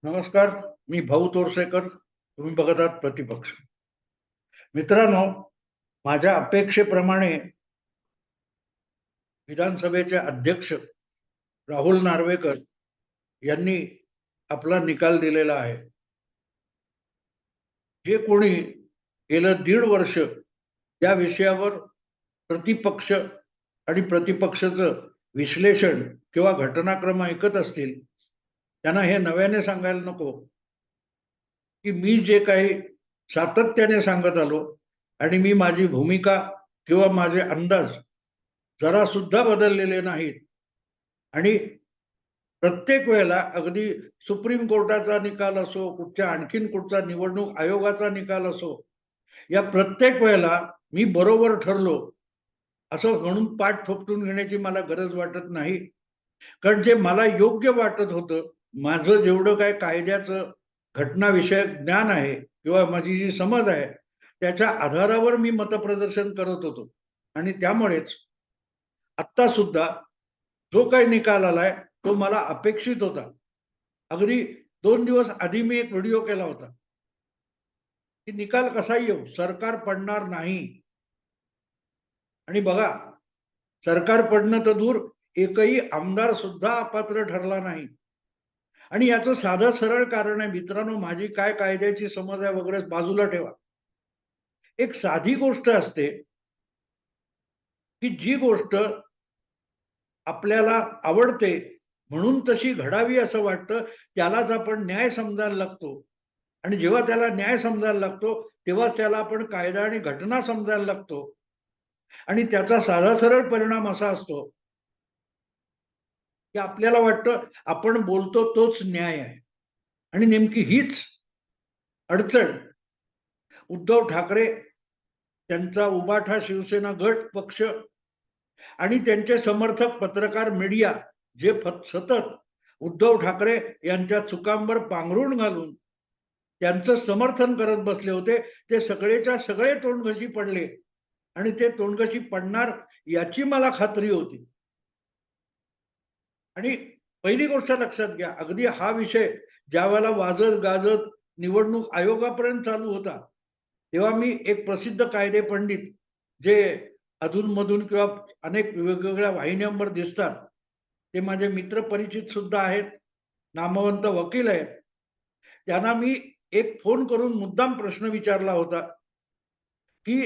नमस्कार. मी भाऊ तोरसेकर. तुम्ही बघत आहात प्रतिपक्ष. मित्रांनो, माझ्या अपेक्षेप्रमाणे विधानसभेचे अध्यक्ष राहुल नार्वेकर यांनी आपला निकाल दिलेला आहे. जे कोणी गेलं 1.5 वर्ष त्या विषयावर प्रतिपक्ष आणि प्रतिपक्षाचं विश्लेषण किंवा घटनाक्रम ऐकत असतील, त्यांना हे नव्याने सांगायला नको की मी जे काही सातत्याने सांगत आलो आणि मी माझी भूमिका किंवा माझे अंदाज जरा सुद्धा बदललेले नाहीत. आणि प्रत्येक वेळेला अगदी सुप्रीम कोर्टाचा निकाल असो, कुठच्या आणखीन कुठचा निवडणूक आयोगाचा निकाल असो, या प्रत्येक वेळेला मी बरोबर ठरलो असं म्हणून पाठ थोपटून घेण्याची मला गरज वाटत नाही. कारण जे मला योग्य वाटत होतं, माझं जेवढं काय कायद्याचं घटनाविषयक ज्ञान आहे किंवा माझी जी समज आहे, त्याच्या आधारावर मी मतप्रदर्शन करत होतो. आणि त्यामुळेच आत्ता सुद्धा जो काही निकाल आलाय तो मला अपेक्षित होता. अगदी 2 दिवस आधी मी एक व्हिडिओ केला होता की निकाल कसाही येऊ, सरकार पडणार नाही. आणि बघा, सरकार पडणं तर दूर, एकही आमदार सुद्धा अपात्र ठरला नाही. आणि याचं साधं सरळ कारण आहे मित्रांनो, माझी काय कायद्याची समज आहे वगैरे बाजूला ठेवा. एक साधी गोष्ट असते की जी गोष्ट आपल्याला आवडते म्हणून तशी घडावी असं वाटतं, त्यालाच आपण न्याय समजायला लागतो. आणि जेव्हा त्याला न्याय समजायला लागतो तेव्हाच त्याला आपण कायदा आणि घटना समजायला लागतो. आणि त्याचा साधा सरळ परिणाम असा असतो की आपल्याला वाटतं आपण बोलतो तोच न्याय आहे. आणि नेमकी हीच अडचण उद्धव ठाकरे, त्यांचा उबाठा शिवसेना गट पक्ष आणि त्यांचे समर्थक पत्रकार मीडिया जे सतत उद्धव ठाकरे यांच्या चुकांवर पांघरून घालून त्यांचं समर्थन करत बसले होते, ते सगळेच्या सगळे तोंडघशी पडले. आणि ते तोंडघशी पडणार याची मला खात्री होती. आणि पहिली गोष्ट लक्षात घ्या, अगदी हा विषय ज्या वेळेला वाजत गाजत निवडणूक आयोगापर्यंत चालू होता, तेव्हा मी एक प्रसिद्ध कायदे पंडित जे अधूनमधून किंवा अनेक वेगवेगळ्या वाहिन्यांवर दिसतात, ते माझे मित्र परिचित सुद्धा आहेत, नामवंत वकील आहेत. त्यांना मी एक फोन करून मुद्दाम प्रश्न विचारला होता की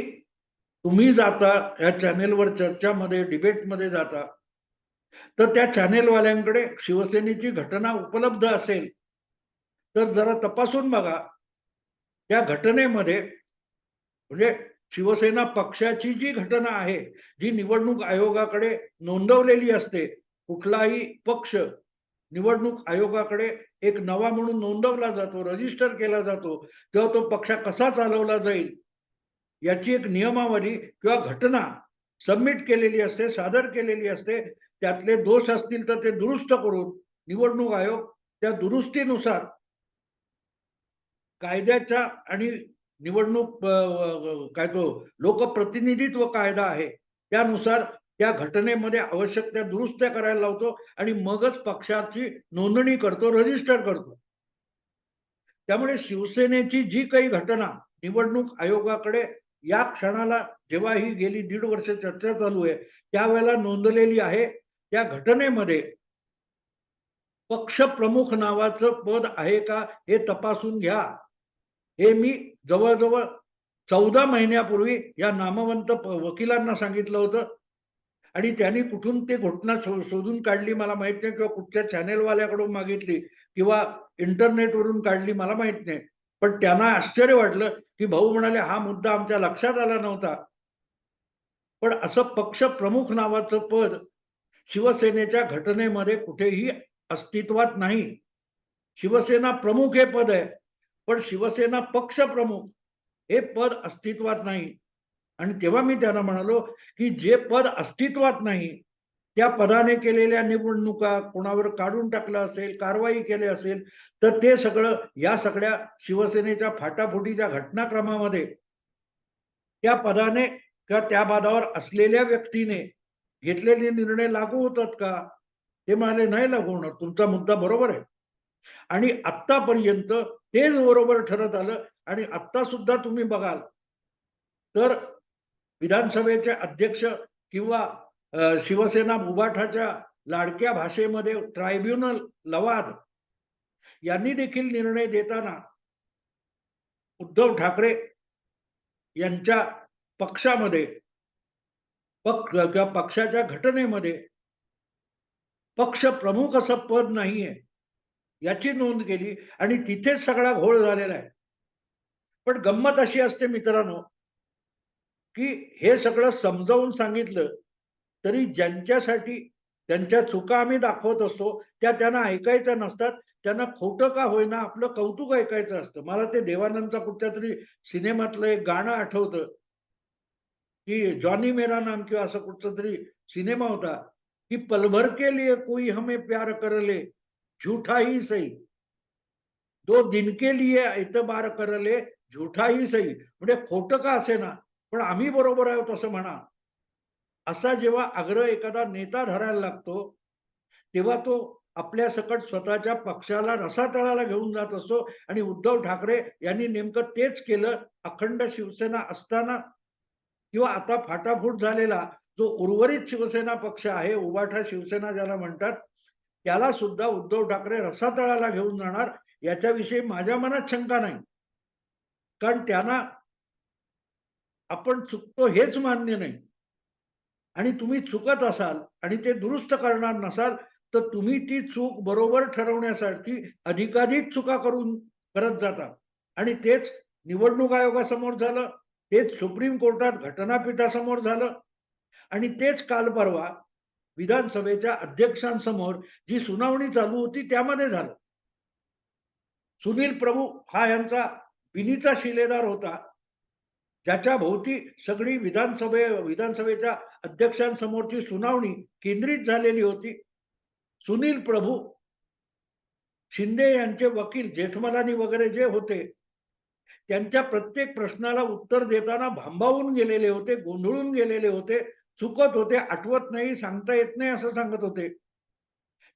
तुम्ही जाता या चॅनेलवर चर्चामध्ये डिबेटमध्ये जाता, तर त्या चॅनेलवाल्यांकडे शिवसेनेची घटना उपलब्ध असेल तर जरा तपासून बघा. त्या घटनेमध्ये म्हणजे शिवसेना पक्षाची जी घटना आहे, जी निवडणूक आयोगाकडे नोंदवलेली असते, कुठलाही पक्ष निवडणूक आयोगाकडे एक नवा म्हणून नोंदवला जातो, रजिस्टर केला जातो, तेव्हा तो पक्ष कसा चालवला जाईल याची एक नियमावली किंवा घटना सबमिट केलेली असते, सादर केलेली असते. त्यातले दोष असतील तर ते दुरुस्त करून निवडणूक आयोग त्या दुरुस्तीनुसार कायद्याच्या आणि निवडणूक काय तो लोकप्रतिनिधित्व कायदा आहे त्यानुसार त्या घटनेमध्ये आवश्यक त्या दुरुस्त्या करायला लावतो आणि मगच पक्षाची नोंदणी करतो, रजिस्टर करतो. त्यामुळे शिवसेनेची जी काही घटना निवडणूक आयोगाकडे या क्षणाला जेव्हा ही गेली 1.5 वर्ष चर्चा चालू आहे त्यावेळेला नोंदलेली आहे, त्या घटनेमध्ये पक्षप्रमुख नावाचं पद आहे का हे तपासून घ्या. हे मी जवळजवळ 14 महिन्यापूर्वी या नामवंत वकिलांना सांगितलं होतं. आणि त्यांनी कुठून ते घटना शोधून काढली मला माहित नाही, किंवा कुठच्या चॅनेलवाल्याकडून मागितली किंवा इंटरनेटवरून काढली मला माहित नाही. पण त्यांना आश्चर्य वाटलं की भाऊ म्हणाले हा मुद्दा आमच्या लक्षात आला नव्हता. पण असं पक्ष प्रमुख नावाचं पद शिवसेनेच्या घटनेमध्ये कुठेही अस्तित्वात नाही. शिवसेना प्रमुख हे पद आहे, पण शिवसेना पक्ष प्रमुख हे पद अस्तित्वात नाही. आणि तेव्हा मी त्यांना म्हणालो की जे पद अस्तित्वात नाही त्या पदाने केलेल्या निवडणुका कोणावर काढून टाकलं असेल, कारवाई केली असेल, तर ते सगळं या सगळ्या शिवसेनेच्या फाटाफुटीच्या घटनाक्रमामध्ये त्या पदाने किंवा त्या पदावर असलेल्या व्यक्तीने घेतलेले निर्णय लागू होतात का? ते म्हणाले नाही लागू होणार. तुमचा मुद्दा बरोबर आहे. आणि आत्तापर्यंत तेच बरोबर ठरत आलं. आणि आत्ता सुद्धा तुम्ही बघाल तर विधानसभेचे अध्यक्ष किंवा शिवसेना उबाठाच्या लाडक्या भाषेमध्ये ट्रायब्युनल लवाद यांनी देखील निर्णय देताना उद्धव ठाकरे यांच्या पक्षामध्ये किंवा पक्षाच्या घटनेमध्ये पक्ष प्रमुख असं पद नाहीये याची नोंद केली आणि तिथेच सगळा घोळ झालेला आहे. पण गंमत अशी असते मित्रांनो, की हे सगळं समजावून सांगितलं तरी ज्यांच्यासाठी त्यांच्या चुका आम्ही दाखवत असतो त्या त्यांना ऐकायच्या नसतात. त्यांना खोटं का होईना आपलं कौतुक ऐकायचं असतं. मला ते देवानंदचा कुठच्या तरी सिनेमातलं एक गाणं आठवतं, की जॉनी मेरा नाम किंवा असं कुठचा तरी सिनेमा होता, की पल भर के लिए कोई हमें प्यार कर ले, झूठा ही सही. 2 दिन के लिए एतबार कर ले, झूठा ही सही. म्हणजे खोटं का असेना, पण आम्ही बरोबर आहोत असं म्हणा. असा जेव्हा आग्रह एखादा नेता धरायला लागतो, तेव्हा तो आपल्या सकट स्वतःच्या पक्षाला रसातळाला घेऊन जात असतो. आणि उद्धव ठाकरे यांनी नेमकं तेच केलं. अखंड शिवसेना असताना किंवा आता फाटाफूट झालेला जो उर्वरित शिवसेना पक्ष आहे, उबाठा शिवसेना ज्याला म्हणतात, त्याला सुद्धा उद्धव ठाकरे रसातळाला घेऊन जाणार याच्याविषयी माझ्या मनात शंका नाही. कारण त्यांना आपण चुकतो हेच मान्य नाही. आणि तुम्ही चुकत असाल आणि ते दुरुस्त करणार नसाल, तर तुम्ही ती चूक बरोबर ठरवण्यासाठी अधिकाधिक चुका करत जाता. आणि तेच निवडणूक आयोगासमोर झालं, तेच सुप्रीम कोर्टात घटनापीठासमोर झालं आणि तेच काल परवा विधानसभेच्या अध्यक्षांसमोर जी सुनावणी चालू होती त्यामध्ये झालं. सुनील प्रभू हा यांचा बिनीचा शिलेदार होता, ज्याच्या भोवती सगळी विधानसभेच्या अध्यक्षांसमोरची सुनावणी केंद्रित झालेली होती. सुनील प्रभू, शिंदे यांचे वकील जेठमलानी वगैरे जे होते, त्यांच्या प्रत्येक प्रश्नाला उत्तर देताना भांबावून गेलेले होते, गोंधळून गेलेले होते, चुकत होते, आठवत नाही, सांगता येत नाही असं सांगत होते.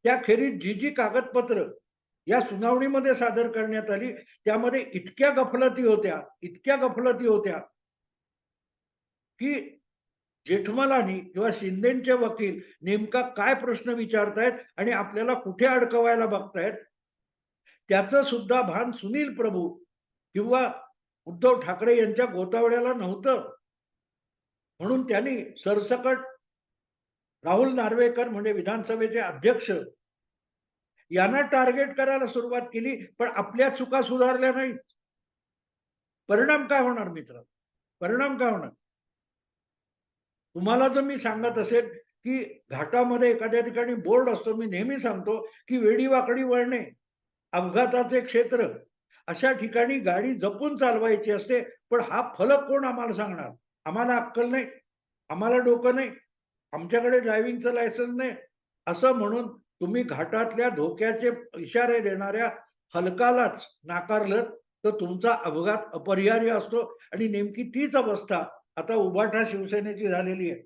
त्याखेरीज जी जी कागदपत्र या सुनावणीमध्ये सादर करण्यात आली त्यामध्ये इतक्या गफलती होत्या की जेठमलानी किंवा शिंदेचे वकील नेमका काय प्रश्न विचारतायत आणि आपल्याला कुठे अडकवायला बघतायत त्याचं सुद्धा भान सुनील प्रभू किंवा उद्धव ठाकरे यांच्या गोतावळ्याला नव्हतं. म्हणून त्यांनी सरसकट राहुल नार्वेकर म्हणजे विधानसभेचे अध्यक्ष यांना टार्गेट करायला सुरुवात केली. पण आपल्या चुका सुधारल्या नाहीत. परिणाम काय होणार मित्र? परिणाम काय होणार? तुम्हाला जर मी सांगत असेल की घाटामध्ये एखाद्या ठिकाणी बोर्ड असतो, मी नेहमी सांगतो की वेडीवाकडी वळणे अपघाताचे क्षेत्र, अशा ठिकाणी गाडी जपून चालवायची असते. पण हा फलक कोण आम्हाला सांगणार? आम्हाला अक्कल नाही, आम्हाला डोकं नाही, आमच्याकडे ड्रायव्हिंगचं लायसन्स नाही असं म्हणून तुम्ही घाटातल्या धोक्याचे इशारे देणाऱ्या फलकालाच नाकारलं तर तुमचा अपघात अपरिहार्य असतो. आणि नेमकी तीच अवस्था आता उबाठा शिवसेनेची झालेली आहे.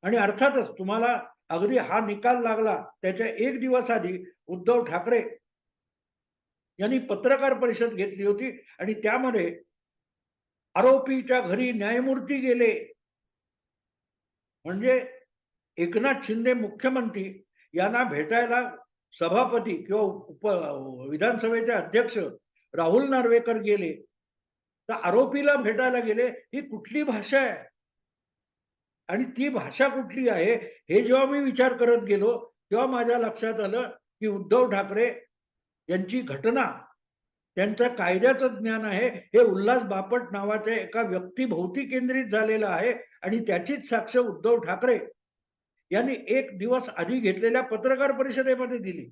आणि अर्थातच तुम्हाला अगदी हा निकाल लागला त्याच्या एक दिवस आधी उद्धव ठाकरे यांनी पत्रकार परिषद घेतली होती आणि त्यामध्ये आरोपीच्या घरी न्यायमूर्ती गेले. म्हणजे एकनाथ शिंदे मुख्यमंत्री यांना भेटायला सभापती किंवा विधानसभेचे अध्यक्ष राहुल नार्वेकर गेले, तर आरोपीला भेटायला गेले. ही कुठली भाषा आहे आणि ती भाषा कुठली आहे हे जेव्हा मी विचार करत गेलो तेव्हा माझ्या लक्षात आलं की उद्धव ठाकरे यांची घटना त्यांच्या कायद्याचं ज्ञान आहे हे उल्हास बापट नावाच्या एका व्यक्तीभोवती केंद्रित झालेलं आहे. आणि त्याचीच साक्ष उद्धव ठाकरे यांनी एक दिवस आधी घेतलेल्या पत्रकार परिषदेमध्ये दिली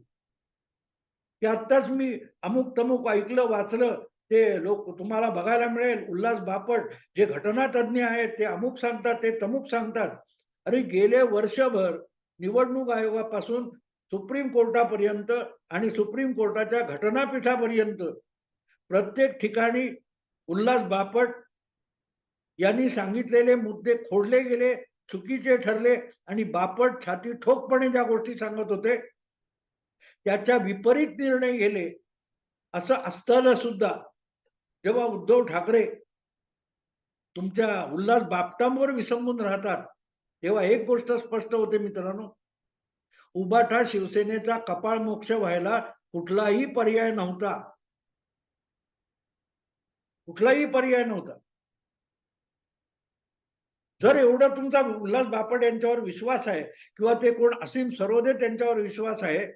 की आत्ताच मी अमुक तमुक ऐकलं वाचलं, ते लोक तुम्हाला बघायला मिळेल. उल्हास बापट जे घटना तज्ञ आहेत ते अमुक सांगतात, ते तमुक सांगतात. अरे गेले वर्षभर निवडणूक आयोगापासून सुप्रीम कोर्टापर्यंत आणि सुप्रीम कोर्टाच्या घटनापीठापर्यंत प्रत्येक ठिकाणी उल्हास बापट यांनी सांगितलेले मुद्दे खोडले गेले, चुकीचे ठरले आणि बापट छाती ठोकपणे ज्या गोष्टी सांगत होते त्याच्या विपरीत निर्णय गेले. असं असताना सुद्धा जेव्हा उद्धव ठाकरे तुमच्या उल्हास बापटांवर विसंबून राहतात तेव्हा एक गोष्ट स्पष्ट होते मित्रांनो, उबाठा शिवसेनेचा कपाळ मोक्ष व्हायला कुठलाही पर्याय नव्हता. कुठलाही पर्याय नव्हता. जर एवढा तुमचा उल्हास बापट यांच्यावर विश्वास आहे किंवा ते कोण असीम सरोदे त्यांच्यावर विश्वास आहे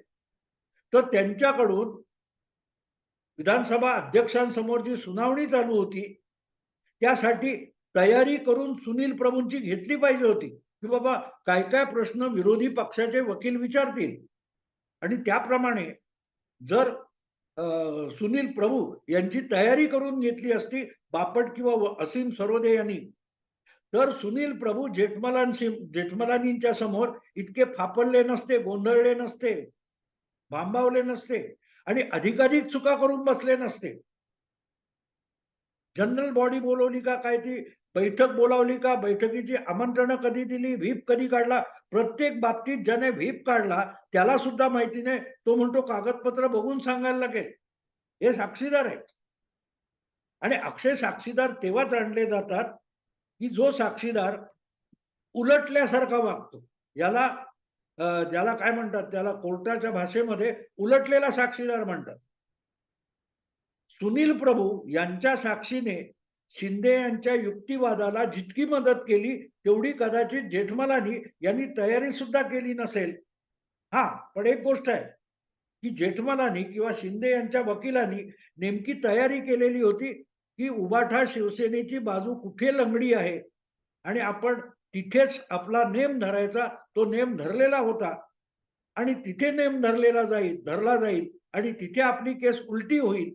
तर त्यांच्याकडून विधानसभा अध्यक्षांसमोर जी सुनावणी चालू होती त्यासाठी तयारी करून सुनील प्रभूंची घेतली पाहिजे होती की बाबा काय काय प्रश्न विरोधी पक्षाचे वकील विचारतील आणि त्याप्रमाणे जर सुनील प्रभू यांची तयारी करून घेतली असती बापट किंवा असीम सरोदे यांनी तर सुनील प्रभू जेठमलानींच्या समोर इतके फापडले नसते, गोंधळले नसते, भांबावले नसते आणि अधिकाधिक चुका करून बसले नसते. जनरल बॉडी बोलवली का काय, ती बैठक बोलावली का, बैठकीची आमंत्रणं कधी दिली, व्हीप कधी काढला, प्रत्येक बाबतीत ज्याने व्हीप काढला त्याला सुद्धा माहिती नाही. तो म्हणतो कागदपत्र बघून सांगायला लागेल. हे साक्षीदार आहेत आणि अक्षय साक्षीदार तेव्हाच आणले जातात की जो साक्षीदार उलटल्यासारखा वागतो. याला ज्याला काय म्हणतात, त्याला कोर्टाच्या भाषेमध्ये उलटलेला साक्षीदार म्हणतात. सुनील प्रभू यांच्या साक्षीने शिंदे यांच्या युक्तिवादाला जितकी मदत केली तेवढी कदाचित जेठमलानी यांनी तयारी सुद्धा केली नसेल. हा, पण एक गोष्ट आहे की जेठमलानी किंवा शिंदे यांच्या वकिलांनी नेमकी तयारी केलेली होती की उबाठा शिवसेनेची बाजू कुठे लंगडी आहे आणि आपण तिथेच आपला नेम धरायचा. तो नेम धरलेला होता आणि तिथे नेम धरला जाईल आणि तिथे आपली केस उलटी होईल.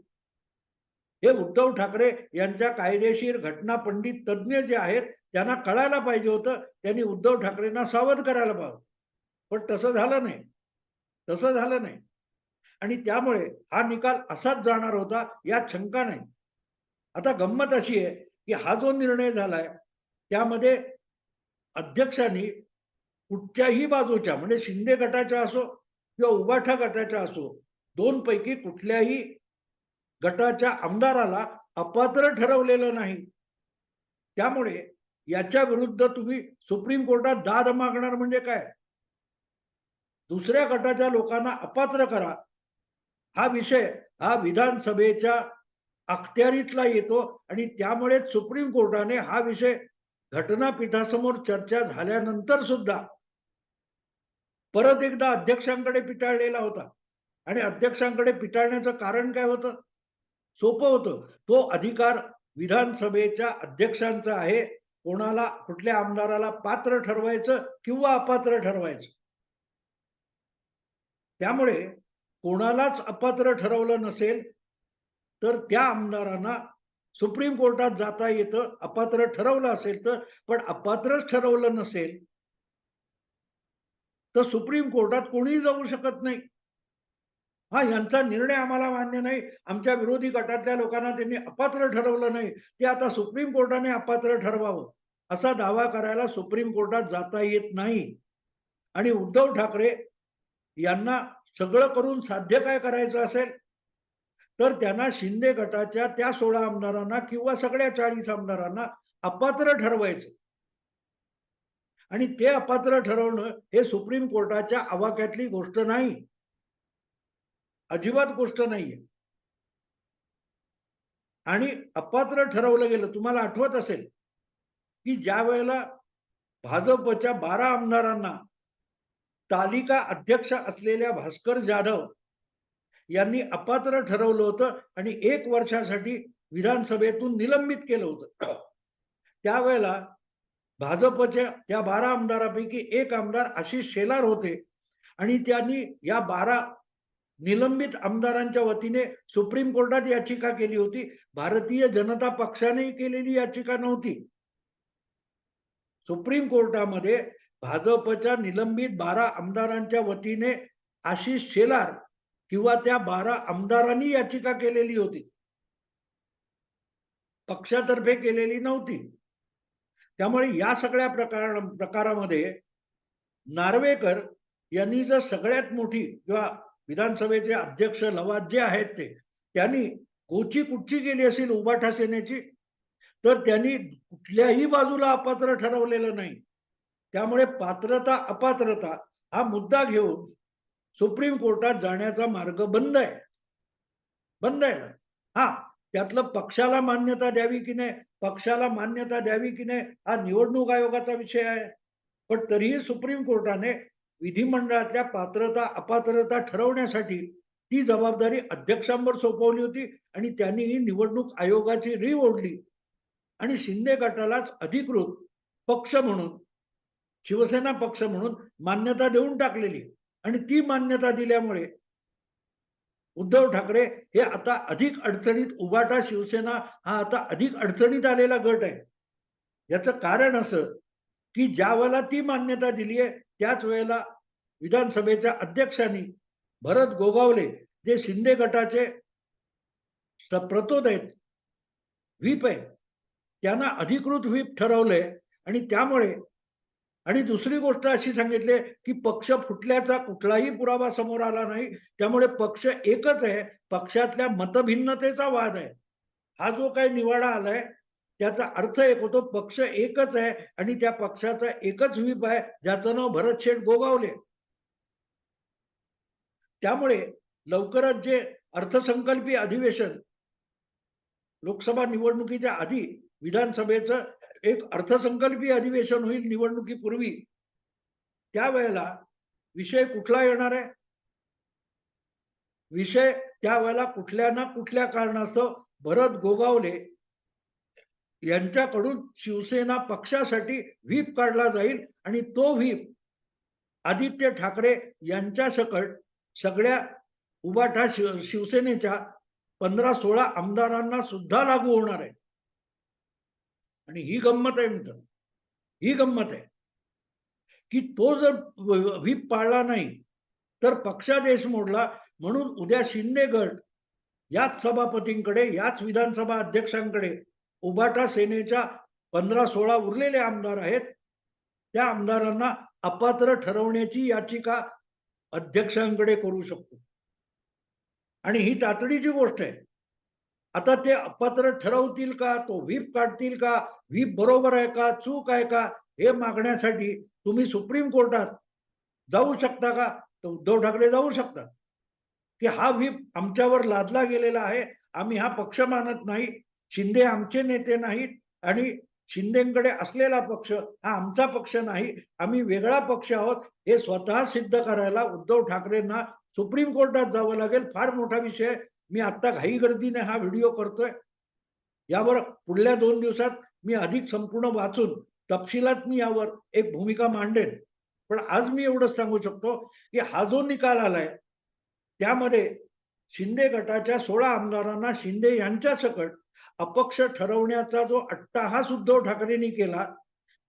हे उद्धव ठाकरे यांच्या कायदेशीर घटना पंडित तज्ज्ञ जे आहेत त्यांना कळायला पाहिजे होतं. त्यांनी उद्धव ठाकरेंना सावध करायला पाहिजे, पण तसं झालं नाही. तसं झालं नाही आणि त्यामुळे हा निकाल असाच जाणार होता यात शंका नाही. आता गंमत अशी आहे की हा जो निर्णय झालाय त्यामध्ये अध्यक्षांनी कुठच्याही बाजूच्या म्हणजे शिंदे गटाच्या असो किंवा उबाठा गटाच्या असो दोन पैकी कुठल्याही गटाच्या आमदाराला अपात्र ठरवलेलं नाही. त्यामुळे याच्या विरुद्ध तुम्ही सुप्रीम कोर्टात दाद मागणार म्हणजे काय? दुसऱ्या गटाच्या लोकांना अपात्र करा हा विषय हा विधानसभेच्या अखत्यारीतला येतो आणि त्यामुळे सुप्रीम कोर्टाने हा विषय घटनापीठासमोर चर्चा झाल्यानंतर सुद्धा परत एकदा अध्यक्षांकडे पिटाळलेला होता. आणि अध्यक्षांकडे पिटाळण्याचं कारण काय होतं? सोपं होतं. तो अधिकार विधानसभेच्या अध्यक्षांचा आहे. कोणाला कुठल्या आमदाराला पात्र ठरवायचं किंवा अपात्र ठरवायचं. त्यामुळे कोणालाच अपात्र ठरवलं नसेल तर त्या आमदारांना सुप्रीम कोर्टात जाता येतं. अपात्र ठरवलं असेल तर, पण अपात्रच ठरवलं नसेल तर सुप्रीम कोर्टात कोणीही जाऊ शकत नाही. हा, यांचा निर्णय आम्हाला मान्य नाही, आमच्या विरोधी गटातल्या लोकांना त्यांनी अपात्र ठरवलं नाही, ते आता सुप्रीम कोर्टाने अपात्र ठरवावं असा दावा करायला सुप्रीम कोर्टात जाता येत नाही. आणि उद्धव ठाकरे यांना सगळं करून साध्य काय करायचं असेल तर त्यांना शिंदे गटाच्या त्या 16 आमदारांना किंवा सगळ्या 40 आमदारांना अपात्र ठरवायचं आणि ते अपात्र ठरवणं हे सुप्रीम कोर्टाच्या आवाक्यातली गोष्ट नाही, अजिबात गोष्ट नाहीये. आणि अपात्र ठरवलं गेलं. तुम्हाला आठवत असेल की ज्या वेळेला भाजपच्या 12 आमदारांना तालिका अध्यक्ष असलेल्या भास्कर जाधव यांनी अपात्र ठरवलं होतं आणि 1 वर्षासाठी विधानसभेतून निलंबित केलं होतं. त्यावेळेला भाजपच्या त्या 12 आमदारापैकी एक आमदार आशिष शेलार होते आणि त्यांनी या 12 निलंबित आमदारांच्या वतीने सुप्रीम कोर्टात याचिका केली होती. भारतीय जनता पक्षाने केलेली याचिका नव्हती. सुप्रीम कोर्टामध्ये भाजपच्या निलंबित 12 आमदारांच्या वतीने आशिष शेलार किंवा त्या 12 आमदारांनी याचिका केलेली होती, पक्षातर्फे केलेली नव्हती. त्यामुळे या सगळ्या प्रकारामध्ये नार्वेकर यांनी जर सगळ्यात मोठी किंवा विधानसभेचे अध्यक्ष लवाद जे आहेत त्यांनी कोची कुठची केली असेल उबाठा सेनेची, तर त्यांनी कुठल्याही बाजूला अपात्र ठरवलेलं नाही. त्यामुळे पात्रता अपात्रता हा मुद्दा घेऊन सुप्रीम कोर्टात जाण्याचा मार्ग बंद आहे. बंद आहे ना. हा, त्यातलं पक्षाला मान्यता द्यावी की नाही, पक्षाला मान्यता द्यावी की नाही हा निवडणूक आयोगाचा विषय आहे. पण तरीही सुप्रीम कोर्टाने विधिमंडळातल्या पात्रता अपात्रता ठरवण्यासाठी ती जबाबदारी अध्यक्षांवर सोपवली होती आणि त्यांनी ही निवडणूक आयोगाची रीव ओढली आणि शिंदे गटालाच अधिकृत पक्ष म्हणून, शिवसेना पक्ष म्हणून मान्यता देऊन टाकलेली. आणि ती मान्यता दिल्यामुळे उद्धव ठाकरे हे आता अधिक अडचणीत, उबाटा शिवसेना हा आता अधिक अडचणीत आलेला गट आहे. याचं कारण असं की ज्या वेळेला ती मान्यता दिली आहे त्याच वेळेला विधानसभेच्या अध्यक्षांनी भरत गोगावले जे शिंदे गटाचे प्रतोद आहेत, व्हीप आहे, त्यांना अधिकृत व्हीप ठरवलंय. आणि त्यामुळे आणि दुसरी गोष्ट अशी सांगितली की पक्ष फुटल्याचा कुठलाही पुरावा समोर आला नाही, त्यामुळे पक्ष एकच आहे, पक्षातल्या मतभिन्नतेचा वाद आहे. हा जो काही निवाडा आलाय त्याचा अर्थ एक होतो, पक्ष एकच आहे आणि त्या पक्षाचा एकच व्हीप आहे ज्याचं नाव भरत शेठ गोगावले. त्यामुळे लवकरच जे अर्थसंकल्पीय अधिवेशन, लोकसभा निवडणुकीच्या आधी विधानसभेचं एक अर्थसंकल्पीय अधिवेशन होईल निवडणुकीपूर्वी, त्यावेळेला विषय कुठला येणार आहे? विषय त्यावेळेला कुठल्या ना कुठल्या कारणास्तव भरत गोगावले यांच्याकडून शिवसेना पक्षासाठी व्हीप काढला जाईल आणि तो व्हीप आदित्य ठाकरे यांच्या सकट सगळ्या उबाठा शिवसेनेच्या 15-16 आमदारांना सुद्धा लागू होणार आहे. आणि ही गंमत आहे मित्र, ही गंमत आहे की तो जर व्हीप पाळला नाही तर पक्षादेश मोडला. म्हणून उद्या शिंदे गट याच सभापतींकडे, याच विधानसभा अध्यक्षांकडे उबाटा सेनेच्या 15-16 उरलेले आमदार आहेत, त्या आमदारांना अपात्र ठरवण्याची याचिका अध्यक्षांकडे करू शकतो. आणि ही तातडीची गोष्ट आहे. आता ते अपात्र ठरवतील का, तो व्हीप काढतील का, व्हीप बरोबर आहे का, चूक आहे का, हे मागण्यासाठी तुम्ही सुप्रीम कोर्टात जाऊ शकता का? तर उद्धव ठाकरे जाऊ शकतात की हा व्हीप आमच्यावर लादला गेलेला आहे, आम्ही हा पक्ष मानत नाही, शिंदे आमचे नेते नाहीत आणि शिंदेकडे असलेला पक्ष हा आमचा पक्ष नाही, आम्ही वेगळा पक्ष आहोत, हे स्वतः सिद्ध करायला उद्धव ठाकरेंना सुप्रीम कोर्टात जावं लागेल. फार मोठा विषय. मी आता घाई गर्दीने हा व्हिडिओ करतोय. यावर पुढल्या 2 दिवसात मी अधिक संपूर्ण वाचून तपशिलात मी यावर एक भूमिका मांडेन. पण आज मी एवढंच सांगू शकतो की हा जो निकाल आलाय त्यामध्ये शिंदे गटाच्या 16 आमदारांना शिंदे यांच्या सकट अपक्ष ठरवण्याचा जो अट्टाहास उद्धव ठाकरेंनी केला,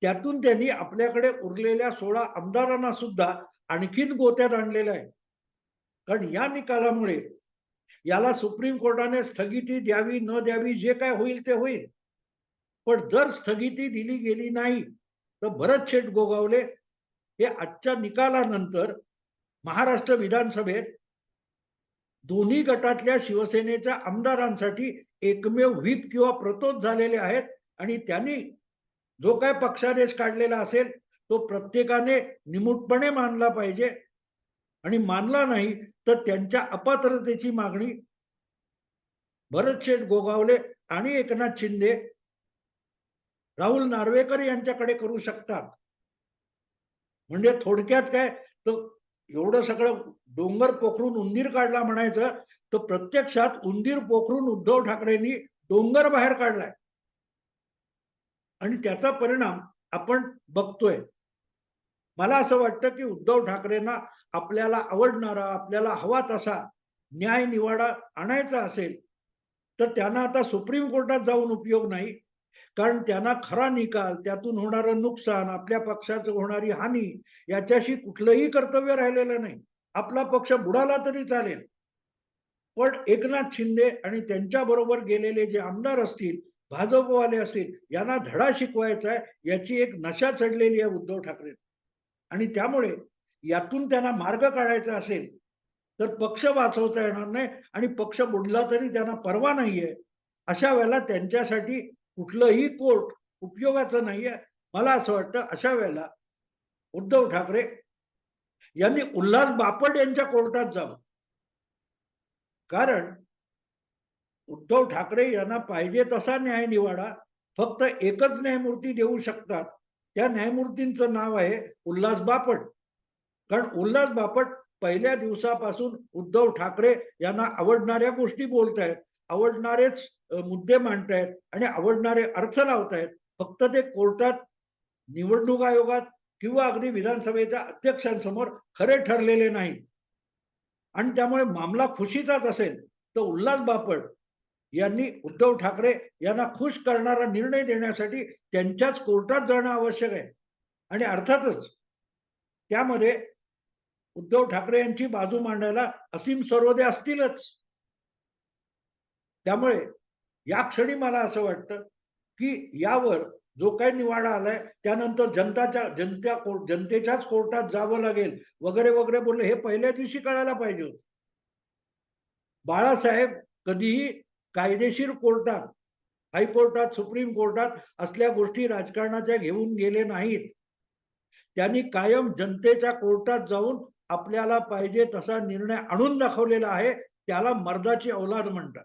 त्यातून त्यांनी आपल्याकडे उरलेल्या 16 आमदारांना सुद्धा आणखीन गोत्यात आणलेलं आहे. कारण या निकालामुळे याला सुप्रीम कोर्टाने स्थगिती द्यावी न द्यावी जे काय होईल ते होईल. पण जर स्थगिती दिली गेली नाही तर भरत शेठ गोगावले हे आजच्या निकालानंतर महाराष्ट्र विधानसभेत दोन्ही गटातल्या शिवसेनेच्या आमदारांसाठी एकमेव व्हीप किंवा प्रतोद झालेले आहेत. आणि त्यांनी जो काय पक्षादेश काढलेला असेल तो प्रत्येकाने निमूटपणे मानला पाहिजे. आणि मानला नाही तर त्यांच्या अपात्रतेची मागणी भरत शेठ गोगावले आणि एकनाथ शिंदे, राहुल नार्वेकर यांच्याकडे करू शकतात. म्हणजे थोडक्यात काय, तर एवढं सगळं डोंगर पोखरून उंदीर काढला म्हणायचं, तर प्रत्यक्षात उंदीर पोखरून उद्धव ठाकरेंनी डोंगर बाहेर काढलाय आणि त्याचा परिणाम आपण बघतोय. मला असं वाटतं की उद्धव ठाकरेंना आपल्याला आवडणारा, आपल्याला हवा तसा न्याय निवाडा आणायचा असेल तर त्यांना आता सुप्रीम कोर्टात जाऊन उपयोग नाही. कारण त्यांना खरा निकाल, त्यातून होणारं नुकसान, आपल्या पक्षाचं होणारी हानी याच्याशी कुठलंही कर्तव्य राहिलेलं नाही. आपला पक्ष बुडाला तरी चालेल, पण एकनाथ शिंदे आणि त्यांच्या बरोबर गेलेले जे आमदार असतील भाजपवाले असतील, यांना धडा शिकवायचा आहे याची एक नशा चढलेली आहे उद्धव ठाकरे. आणि त्यामुळे यातून त्यांना मार्ग काढायचा असेल तर पक्ष वाचवता येणार नाही आणि पक्ष बुडला तरी त्यांना परवा नाहीये. अशा वेळेला त्यांच्यासाठी कुठलंही कोर्ट उपयोगाचं नाहीये. मला असं वाटतं अशा वेळेला उद्धव ठाकरे यांनी उल्हास बापट यांच्या कोर्टात जावं. कारण उद्धव ठाकरे यांना पाहिजे तसा न्याय निवाडा फक्त एकच न्यायमूर्ती देऊ शकतात. त्या न्यायमूर्तींचं नाव आहे उल्हास बापट. कारण उल्हास बापट पहिल्या दिवसापासून उद्धव ठाकरे यांना आवडणाऱ्या गोष्टी बोलतायत, आवडणारेच मुद्दे मांडतायत आणि आवडणारे अर्थ लावतायत. फक्त ते कोर्टात, निवडणूक आयोगात किंवा अगदी विधानसभेच्या अध्यक्षांसमोर खरे ठरलेले नाहीत. आणि त्यामुळे मामला खुशीचाच असेल तर उल्हास बापट यांनी उद्धव ठाकरे यांना खुश करणारा निर्णय देण्यासाठी त्यांच्याच कोर्टात जाणं आवश्यक आहे. आणि अर्थातच त्यामध्ये उद्धव ठाकरे यांची बाजू मांडायला असीम सरोदे असतीलच. त्यामुळे या क्षणी मला असं वाटतं की यावर जो काही निवाडा आलाय त्यानंतर जनतेच्याच कोर्टात जावं लागेल वगैरे वगैरे बोलले हे पहिल्या दिवशी कळायला पाहिजे होतं. बाळासाहेब कधीही कायदेशीर कोर्टात, हायकोर्टात, सुप्रीम कोर्टात असल्या गोष्टी राजकारणाच्या घेऊन गेले नाहीत. त्यांनी कायम जनतेच्या कोर्टात जाऊन आपल्याला पाहिजे तसा निर्णय आणून दाखवलेला आहे. त्याला मर्दाची औलाद म्हणतात.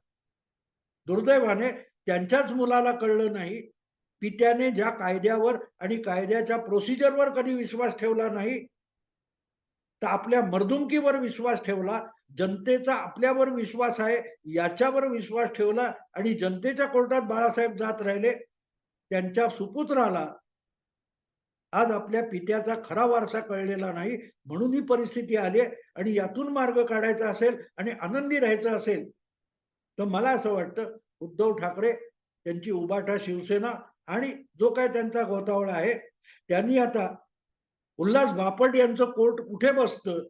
दुर्दैवाने त्यांच्याच मुलाला कळलं नाही. पित्याने ज्या कायद्यावर आणि कायद्याच्या प्रोसिजरवर कधी विश्वास ठेवला नाही, तर आपल्या मर्दुमकीवर विश्वास ठेवला. जनतेचा आपल्यावर विश्वास आहे याच्यावर विश्वास ठेवला आणि जनतेच्या कोर्टात बाळासाहेब जात राहिले. त्यांच्या सुपुत्राला आज आपल्या पित्याचा खरा वारसा कळलेला नाही, म्हणून ही परिस्थिती आली आहे. आणि यातून मार्ग काढायचा असेल आणि आनंदी राहायचं असेल तर मला असं वाटतं उद्धव ठाकरे, त्यांची उभाटा शिवसेना आणि जो काय त्यांचा गोतावळा आहे, त्यांनी आता उल्हास बापट यांचं कोर्ट कुठे बसतं,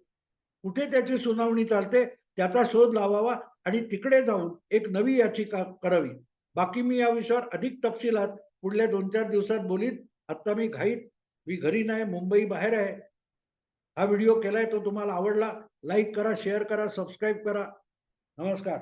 कुठे त्याची सुनावणी चालते त्याचा शोध लावावा आणि तिकडे जाऊन एक नवी याचिका करावी. बाकी मी या विषयावर अधिक तपशिलात पुढल्या 2-4 दिवसात बोलीन. आता मी घाईत, मी घरी नाही, मुंबई बाहेर आहे. हा व्हिडिओ केलाय तो तुम्हाला आवडला, लाईक करा, शेअर करा, सबस्क्राईब करा. नमस्कार.